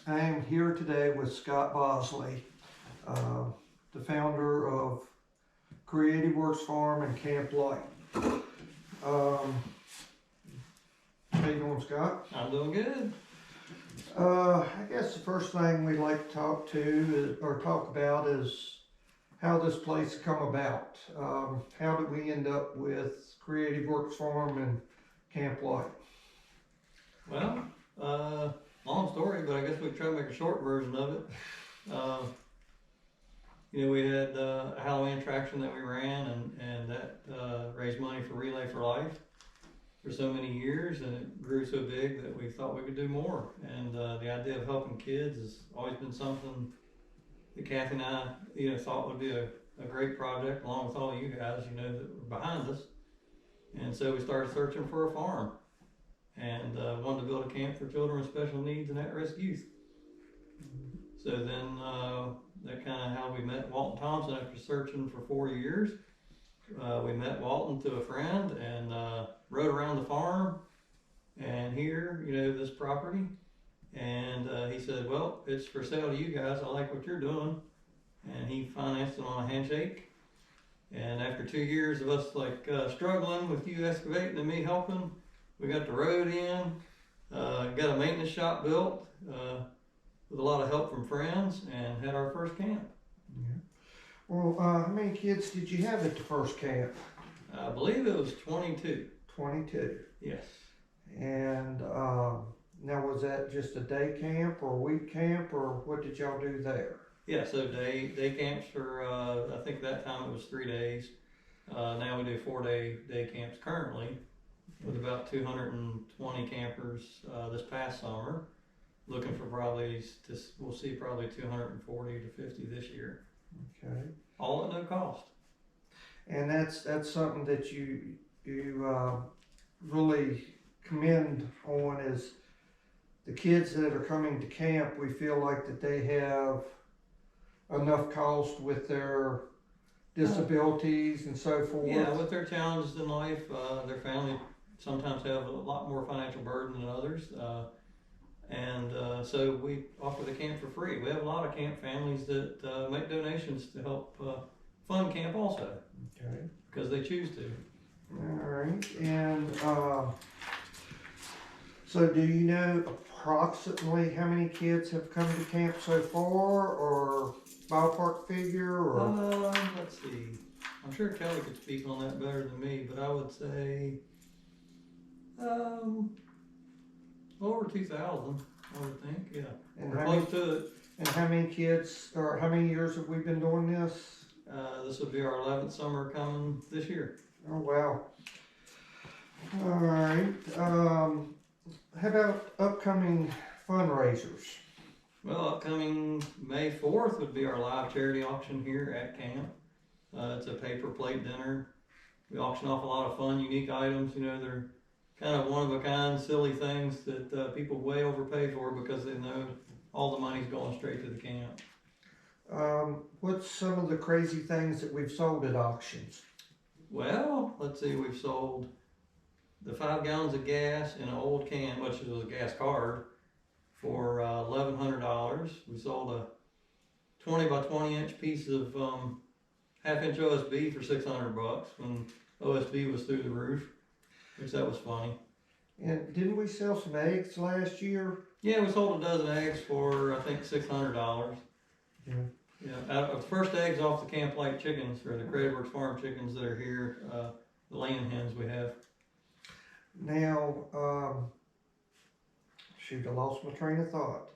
I am here today with Scott Bosley, the founder of Creative Works Farm and Camplite. How you doing, Scott? I'm doing good. I guess the first thing we'd like to talk about is how this place come about. How did we end up with Creative Works Farm and Camplite? Well, long story, but I guess we try to make a short version of it. We had a Halloween attraction that we ran, and that raised money for Relay for Life for so many years, and it grew so big that we thought we could do more. And the idea of helping kids has always been something that Kathy and I, thought would be a great project, along with all you guys, that were behind us. And so we started searching for a farm, and wanted to build a camp for children with special needs and at-risk youth. So then that kind of how we met Walton Thompson after searching for 4 years. We met Walton through a friend and rode around the farm and here, this property. And he said, well, it's for sale to you guys. I like what you're doing. And he financed it on a handshake. And after 2 years of us struggling with you excavating and me helping, we got the road in, got a maintenance shop built with a lot of help from friends, and had our first camp. Yeah. Well, how many kids did you have at the first camp? I believe it was 22. 22. Yes. And now was that just a day camp or a week camp, or what did y'all do there? Yeah, so day camps for, I think that time it was 3 days. Now we do 4-day camps currently, with about 220 campers this past summer. Looking for we'll see probably 240 to 50 this year. Okay. All at no cost. And that's something that you really commend on, is the kids that are coming to camp. We feel like that they have enough cost with their disabilities and so forth. Yeah, with their challenges in life, their family sometimes have a lot more financial burden than others. So we offer the camp for free. We have a lot of camp families that make donations to help fund camp also. Okay. Because they choose to. All right. And so do you know approximately how many kids have come to camp so far, or ballpark figure? Or let's see. I'm sure Kelly could speak on that better than me, but I would say over 2,000, I would think, yeah. And we're close to it. And how many kids, or how many years have we been doing this? This will be our 11th summer coming this year. Oh, wow. All right. How about upcoming fundraisers? Well, upcoming May 4th would be our live charity auction here at camp. It's a paper plate dinner. We auction off a lot of fun, unique items. They're kind of one-of-a-kind, silly things that people way overpay for because they know all the money's going straight to the camp. What's some of the crazy things that we've sold at auctions? Well, let's see, we've sold the 5 gallons of gas in an old can, which was a gas card, for $1,100. We sold a 20 by 20 inch piece of half-inch OSB for $600 when OSB was through the roof, which that was funny. And didn't we sell some eggs last year? Yeah, we sold a dozen eggs for I think $600. Yeah. Yeah, out of the first eggs off the Camplite chickens, or the Creative Works Farm chickens that are here, the laying hens we have. Now, shoot, I lost my train of thought.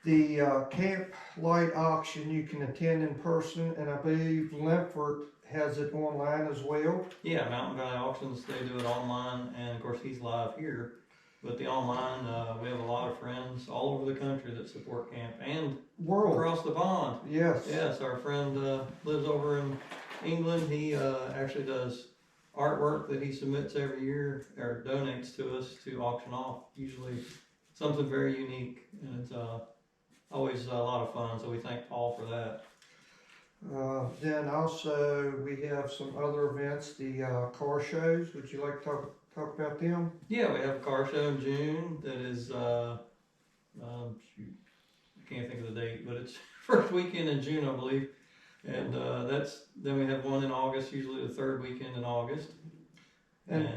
The Camplite auction you can attend in person, and I believe Limford has it online as well. Yeah, Mountain Valley Auctions, they do it online, and of course he's live here. But the online, we have a lot of friends all over the country that support camp, and across the pond. Yes. Yes, our friend lives over in England. He actually does artwork that he submits every year, or donates to us to auction off, usually something very unique, and it's always a lot of fun, so we thank Paul for that. Then also we have some other events, the car shows. Would you like to talk about them? Yeah, we have a car show in June that is, shoot, I can't think of the date, but it's first weekend in June, I believe. And then we have one in August, usually the third weekend in August. And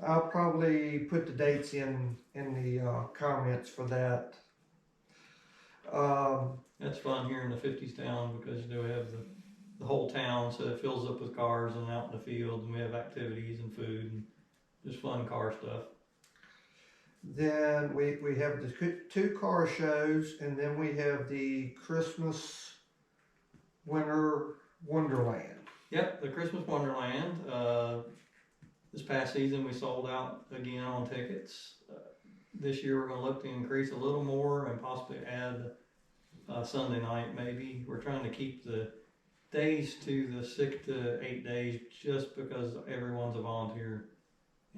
I'll probably put the dates in the comments for that. That's fun here in the 50s town because we have the whole town, so it fills up with cars and out in the field, and we have activities and food and just fun car stuff. Then we have the 2 car shows, and then we have the Christmas Winter Wonderland. Yep, the Christmas Wonderland. This past season we sold out again on tickets. This year we're going to look to increase a little more and possibly add Sunday night maybe. We're trying to keep the days to the 6 to 8 days just because everyone's a volunteer.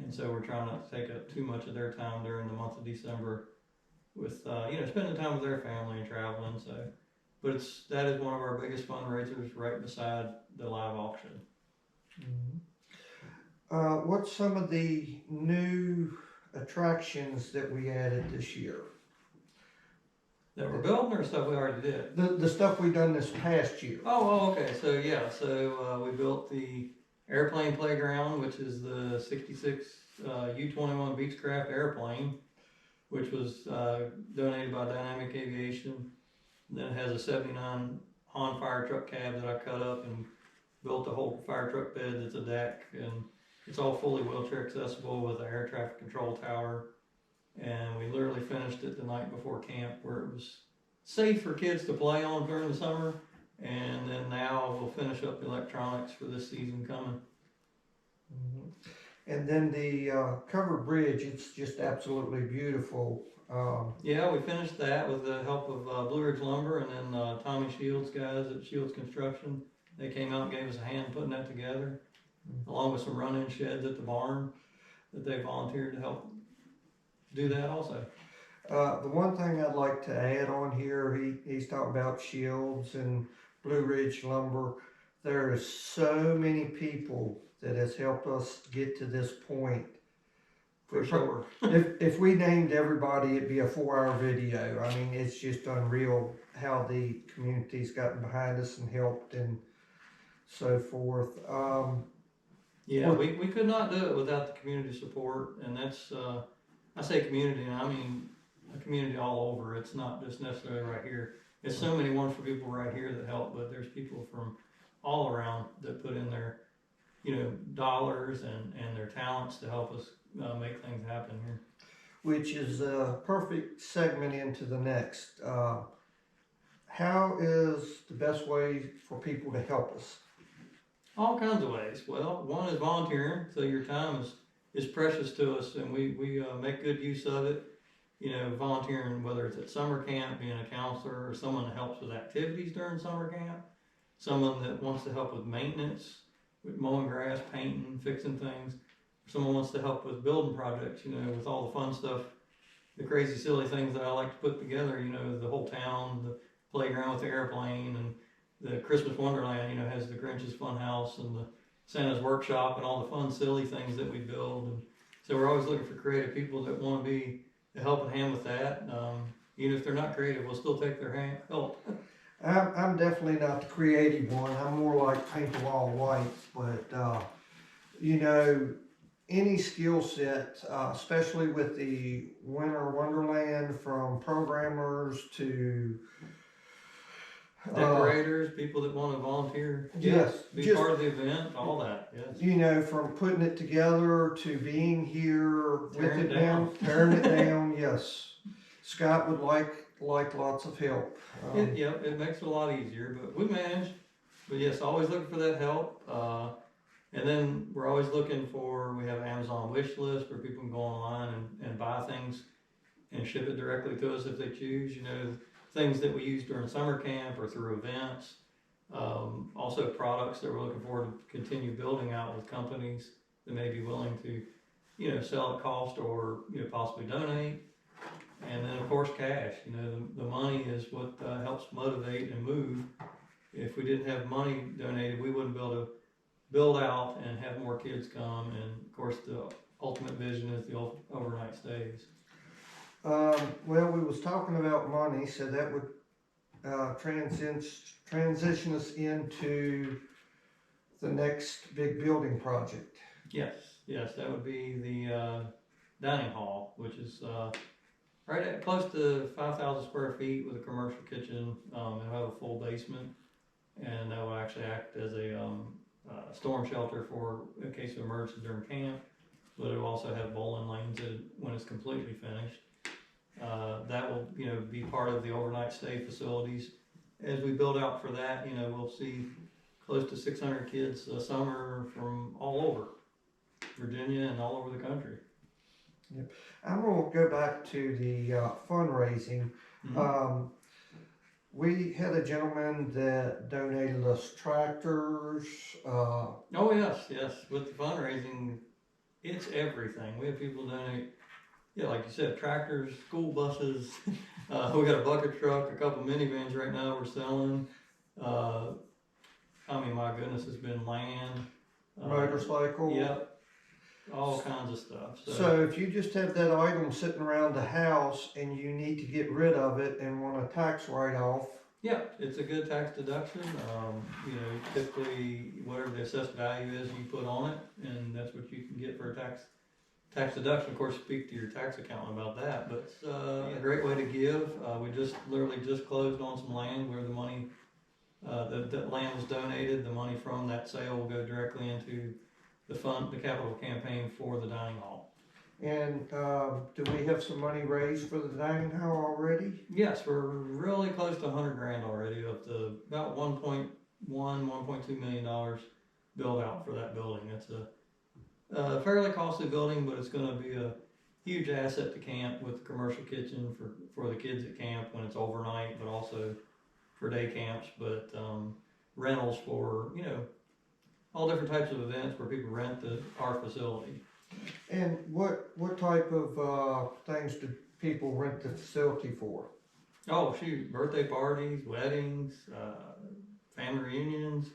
And so we're trying not to take up too much of their time during the month of December with, spending time with their family and traveling. So, but that is one of our biggest fundraisers right beside the live auction. Mm-hmm. What's some of the new attractions that we added this year? That we're building or stuff we already did? The stuff we done this past year. Oh, okay. So yeah, we built the airplane playground, which is the 66 U-21 Beechcraft airplane, which was donated by Dynamic Aviation. And then it has a 79 Han fire truck cab that I cut up and built a whole fire truck bed that's a deck, and it's all fully wheelchair accessible with an air traffic control tower. And we literally finished it the night before camp, where it was safe for kids to play on during the summer. And then now we'll finish up the electronics for this season coming. Mm-hmm. And then the covered bridge, it's just absolutely beautiful. Yeah, we finished that with the help of Blue Ridge Lumber and then Tommy Shields guys at Shields Construction. They came out and gave us a hand putting that together, along with some run-in sheds at the barn that they volunteered to help do that also. The one thing I'd like to add on here, he's talking about Shields and Blue Ridge Lumber. There are so many people that has helped us get to this point. For sure. if we named everybody, it'd be a 4-hour video. I mean, it's just unreal how the community's gotten behind us and helped and so forth. Yeah, we could not do it without the community support, and that's, I say community, and I mean a community all over. It's not just necessarily right here. There's so many wonderful people right here that help, but there's people from all around that put in their, dollars and their talents to help us make things happen here. Which is a perfect segment into the next. How is the best way for people to help us? All kinds of ways. Well, one is volunteering, so your time is precious to us, and we make good use of it. Volunteering, whether it's at summer camp, being a counselor, or someone that helps with activities during summer camp, someone that wants to help with maintenance, with mowing grass, painting, fixing things. Someone wants to help with building projects, with all the fun stuff, the crazy, silly things that I like to put together, the whole town, the playground with the airplane, and the Christmas Wonderland, has the Grinch's Fun House and the Santa's Workshop and all the fun, silly things that we build. And so we're always looking for creative people that want to be a helping hand with that. Even if they're not creative, we'll still take their help. I'm definitely not the creative one. I'm more like paint the wall white, but any skill set, especially with the Winter Wonderland, from programmers to decorators, people that want to volunteer, be part of the event, all that. Yes. From putting it together to being here tearing with it down, tearing it down. Yes, Scott would like lots of help. It makes it a lot easier, but we manage. But yes, always looking for that help. And then we're always looking we have an Amazon wish list where people can go online and buy things and ship it directly to us if they choose. Things that we use during summer camp or through events. Also products that we're looking forward to continue building out with companies that may be willing to, sell at cost or, possibly donate. And then of course cash, the money is what helps motivate and move. If we didn't have money donated, we wouldn't be able to build out and have more kids come. And of course the ultimate vision is the overnight stays. Well, we was talking about money, so that would transition us into the next big building project. Yes, that would be the dining hall, which is right at close to 5,000 square feet with a commercial kitchen. It'll have a full basement, and that will actually act as a storm shelter for in case of emergency during camp. But it will also have bowling lanes when it's completely finished. That will, be part of the overnight stay facilities. As we build out for that, we'll see close to 600 kids a summer from all over Virginia and all over the country. Yep. I'm going to go back to the fundraising. Mm-hmm. We had a gentleman that donated us tractors. Oh yes. With the fundraising, it's everything. We have people donate, like you said, tractors, school buses. We got a bucket truck, a couple minivans right now we're selling. My goodness, it's been land, Motorcycle. Yep, all kinds of stuff. So if you just have that item sitting around the house and you need to get rid of it and want a tax write-off. Yeah, it's a good tax deduction. Typically whatever the assessed value is you put on it, and that's what you can get for a tax deduction. Of course, speak to your tax accountant about that, but it's a great way to give. We literally just closed on some land where the money, that land was donated. The money from that sale will go directly into the capital campaign for the dining hall. And do we have some money raised for the dining hall already? Yes, we're really close to 100 grand already of the about 1.2 million dollars build out for that building. It's a fairly costly building, but it's going to be a huge asset to camp with the commercial kitchen for the kids at camp when it's overnight, but also for day camps, but rentals for, all different types of events where people rent our facility. And what type of things do people rent the facility for? Oh, shoot, birthday parties, weddings, family reunions,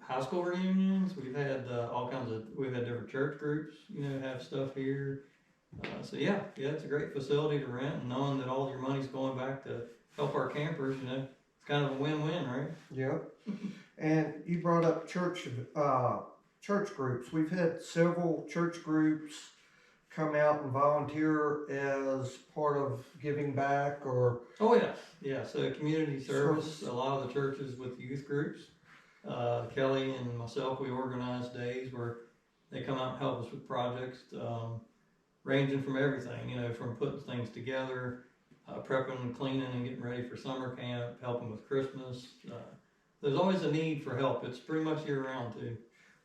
high school reunions. We've had we've had different church groups, have stuff here. So yeah, it's a great facility to rent, and knowing that all your money's going back to help our campers, it's kind of a win-win, right? Yep. And you brought up church groups. We've had several church groups come out and volunteer as part of giving back or... Oh yeah. So community service, a lot of the churches with youth groups. Kelly and myself, we organize days where they come out and help us with projects, ranging from everything, from putting things together, prepping and cleaning and getting ready for summer camp, helping with Christmas. There's always a need for help. It's pretty much year round too.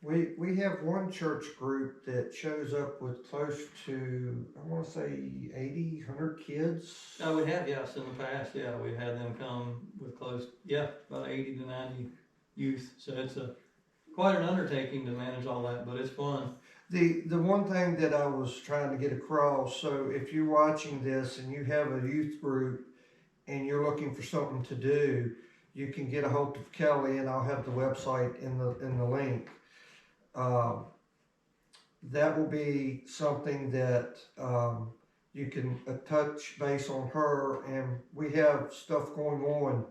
We have one church group that shows up with close to, I want to say 80, 100 kids. We have, yes, in the past, we've had them come with about 80 to 90 youth. So it's quite an undertaking to manage all that, but it's fun. The one thing that I was trying to get across, so if you're watching this and you have a youth group and you're looking for something to do, you can get a hold of Kelly, and I'll have the website in the link. That will be something that you can touch base on her, and we have stuff going on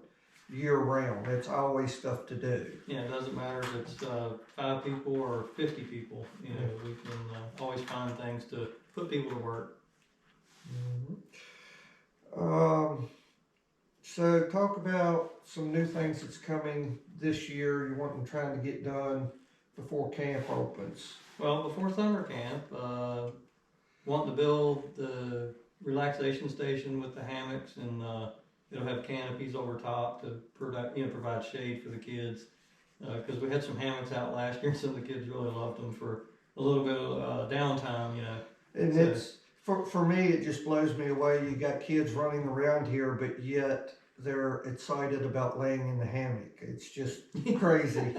year round. It's always stuff to do. Yeah, it doesn't matter if it's 5 people or 50 people. We can always find things to put people to work. Mm-hmm. So talk about some new things that's coming this year you want trying to get done before camp opens. Well, before summer camp, wanting to build the relaxation station with the hammocks, and it'll have canopies over top to provide shade for the kids. Because we had some hammocks out last year, and some of the kids really loved them for a little bit of downtime, And so, it's for me, it just blows me away. You got kids running around here, but yet they're excited about laying in the hammock. It's just crazy.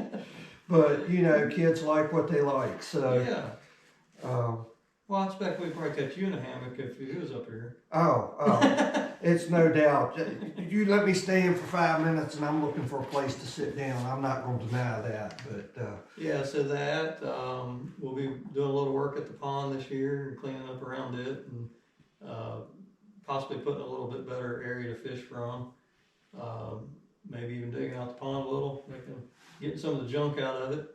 But kids like what they like. So Well, I expect we'd probably catch you in a hammock if he was up here. Oh, it's no doubt. You let me stay in for 5 minutes and I'm looking for a place to sit down. I'm not gonna deny that, but, Yeah, so that, we'll be doing a little work at the pond this year and cleaning up around it and, possibly putting a little bit better area to fish from. Maybe even digging out the pond a little, getting some of the junk out of it.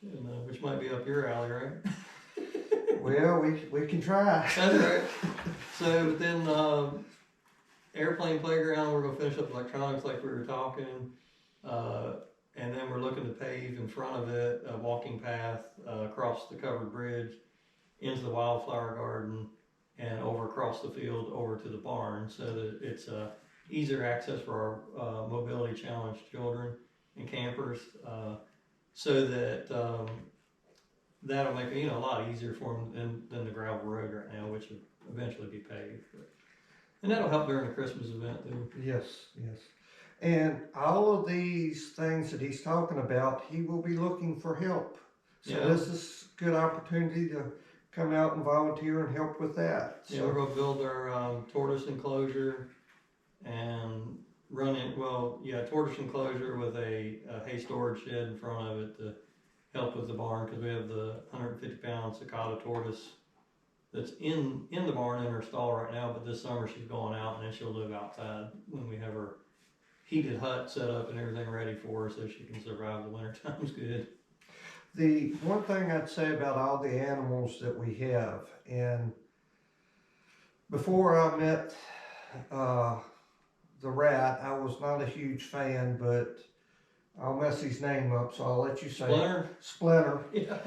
And, which might be up your alley, right? well, we can try. That's right. So, but then, airplane playground, we're gonna finish up electronics like we were talking. And then we're looking to pave in front of it, a walking path, across the covered bridge into the wildflower garden and over across the field over to the barn so that it's, easier access for our, mobility challenged children and campers, so that, that'll make it, a lot easier for them than the gravel road right now, which will eventually be paved. And that'll help during the Christmas event too. Yes, yes. And all of these things that he's talking about, he will be looking for help. So Yeah. this is a good opportunity to come out and volunteer and help with that. Yeah, we're gonna build our, tortoise enclosure and run it, tortoise enclosure with a hay storage shed in front of it to help with the barn, cause we have the 150-pound cicada tortoise that's in the barn in her stall right now, but this summer she's going out and then she'll live outside when we have her heated hut set up and everything ready for her so she can survive the winter times good. The one thing I'd say about all the animals that we have, and before I met the rat, I was not a huge fan, but I'll mess his name up, so I'll let you say Splinter? Splinter. Yeah.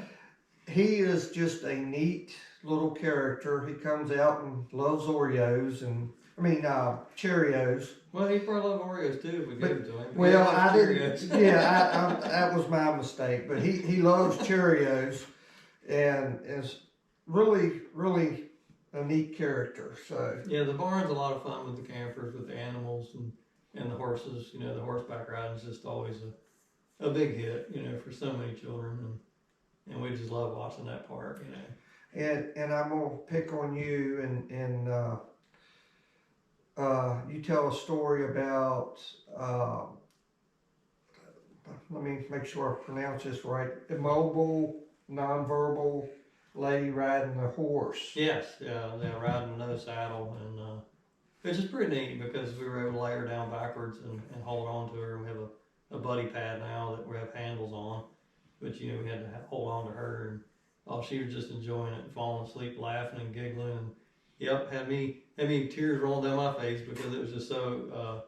He is just a neat little character. He comes out and loves Oreos Cheerios. Well, he probably love Oreos too if we give them to him. Well, I I didn't. Yeah, that was my mistake. But he loves Cheerios, and is really a neat character. So yeah, the barn's a lot of fun with the campers, with the animals and the horses. The horseback riding is just always a big hit. For so many children, and we just love watching that part. And I'm gonna pick on you and you tell a story about. Let me make sure I pronounce this right. Immobile, nonverbal lady riding a horse. Yes, yeah, riding no saddle, and which is pretty neat because we were able to lay her down backwards and hold on to her. We have a buddy pad now that we have handles on, but we had to hold on to her, and she was just enjoying it and falling asleep, laughing and giggling, and had me tears rolling down my face because it was just so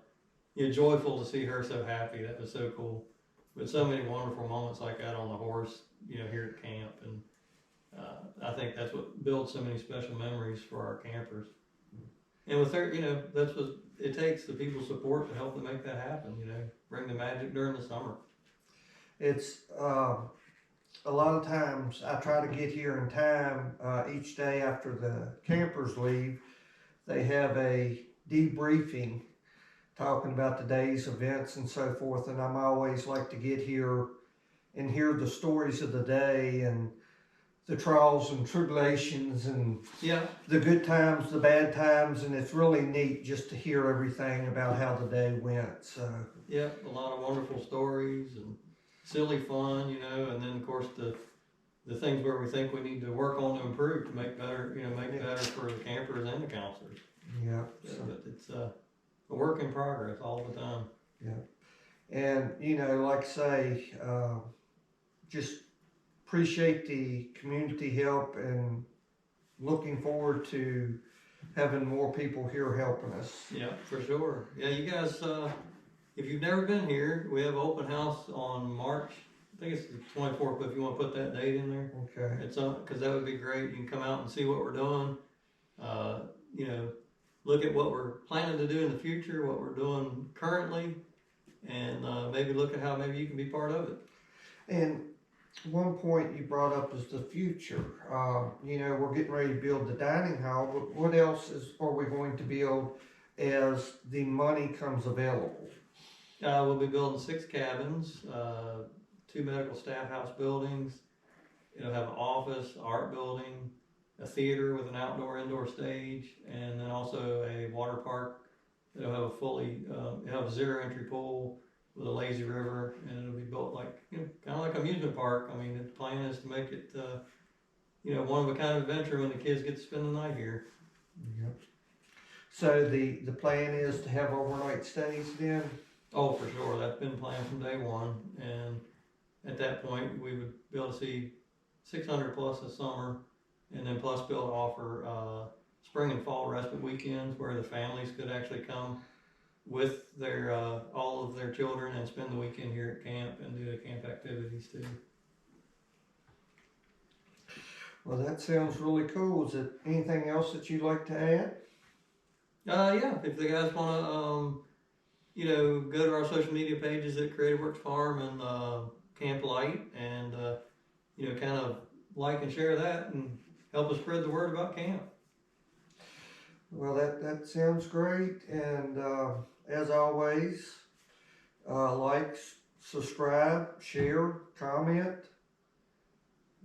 joyful to see her so happy. That was so cool. But so many wonderful moments like that on the horse, here at camp, and I think that's what builds so many special memories for our campers. And with her, that's what it takes, the people's support to help them make that happen, bring the magic during the summer. It's, a lot of times I try to get here in time, each day after the campers leave, they have a debriefing talking about the day's events and so forth, and I'm always like to get here and hear the stories of the day and the trials and tribulations and the good times, the bad times, and it's really neat just to hear everything about how the day went. So a lot of wonderful stories and silly fun, and then of course the things where we think we need to work on to improve to make better, better for the campers and the counselors. Yeah. But it's a work in progress all the time. Yeah. And like I say, just appreciate the community help and looking forward to having more people here helping us. Yeah, for sure. Yeah, you guys, if you've never been here, we have an open house on March, I think it's the 24th, but if you want to put that date in there. Okay. It's because that would be great. You can come out and see what we're doing. Look at what we're planning to do in the future, what we're doing currently, and maybe look at how maybe you can be part of it. And one point you brought up is the future. We're getting ready to build the dining hall, but what else are we going to build as the money comes available? We'll be building 6 cabins, 2 medical staff house buildings. It'll have an office, art building, a theater with an indoor stage, and then also a water park. It'll have a it'll have a zero entry pool with a lazy river, and it'll be built like, kind of like an amusement park. I mean, the plan is to make it, one of a kind of adventure when the kids get to spend the night here. Yep. So the plan is to have overnight stays then? Oh, for sure. That's been planned from day one, and at that point, we would be able to see 600 plus this summer, and then plus be able to offer spring and fall respite weekends where the families could actually come with their all of their children and spend the weekend here at camp and do the camp activities too. Well, that sounds really cool. Is there anything else that you'd like to add? Yeah, if the guys want to, go to our social media pages at Creative Works Farm and Camplite, and kind of like and share that and help us spread the word about camp. Well, that sounds great. And as always, like, subscribe, share, comment,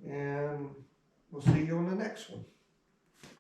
and we'll see you on the next one.